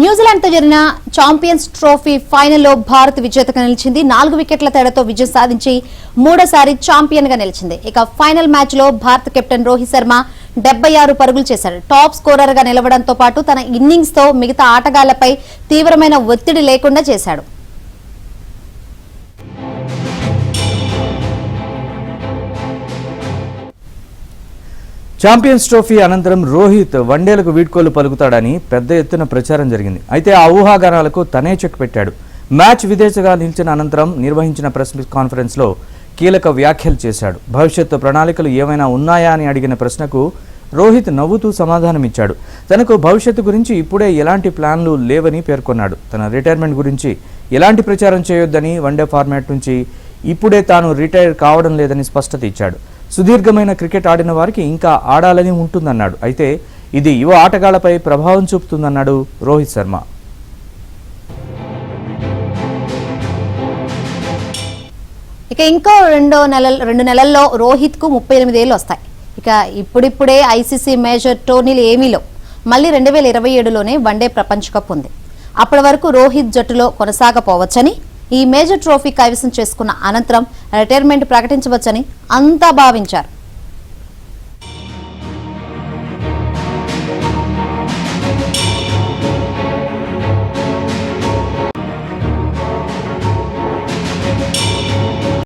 New Zealand తో జరిగిన champions trophy ఫైనల్లో భారత్ విజేతగా నిలిచింది. 4 వికెట్ల తేడాతో విజయం సాధించి మూడోసారి ఛాంపియన్ గా నిలిచింది. ఇక ఫైనల్ మ్యాచ్ లో భారత కెప్టెన్ రోహిత్ శర్మ 76 పరుగులు చేశాడు. టాప్ స్కోరర్ గా నిలవడంతో పాటు తన ఇన్నింగ్స్ తో మిగతా ఆటగాళ్లపై తీవ్రమైన ఒత్తిడి లేకుండా చేశాడు. ఛాంపియన్స్ ట్రోఫీ అనంతరం రోహిత్ వన్డేలకు వీడ్కోలు పలుకుతాడని పెద్ద ఎత్తున ప్రచారం జరిగింది. అయితే ఆ ఊహాగానాలకు తనే చెక్ పెట్టాడు. మ్యాచ్ విదేశగా నిలిచిన అనంతరం నిర్వహించిన ప్రెస్ కాన్ఫరెన్స్ లో కీలక వ్యాఖ్యలు చేశాడు. భవిష్యత్తు ప్రణాళికలు ఏమైనా ఉన్నాయా అని అడిగిన ప్రశ్నకు రోహిత్ నవ్వుతూ సమాధానమిచ్చాడు. తనకు భవిష్యత్తు గురించి ఇప్పుడే ఎలాంటి ప్లాన్లు లేవని పేర్కొన్నాడు. తన రిటైర్మెంట్ గురించి ఎలాంటి ప్రచారం చేయొద్దని, వన్డే ఫార్మాట్ నుంచి ఇప్పుడే తాను రిటైర్ కావడం లేదని స్పష్టత ఇచ్చాడు. సుదీర్ఘమైన క్రికెట్ ఆడిన వారికి ఇంకా ఆడాలని ఉంటుందన్నాడు. అయితే ఇది యువ ఆటగాళ్లపై ప్రభావం చూపుతుందన్నాడు రోహిత్ శర్మ. ఇక ఇంకో 2 నెలల్లో రోహిత్ కు 38 ఏళ్లు వస్తాయి. ఇక ఇప్పుడిప్పుడే ఐసీసీ మేజర్ టోర్నీలు ఏమీలో మళ్ళీ 2027లోనే వన్డే ప్రపంచ కప్ ఉంది. అప్పటి వరకు రోహిత్ జట్టులో కొనసాగపోవచ్చని, ఈ మేజర్ ట్రోఫీ కైవసం చేసుకున్న అనంతరం రిటైర్మెంట్ ప్రకటించవచ్చని అంతా భావించారు.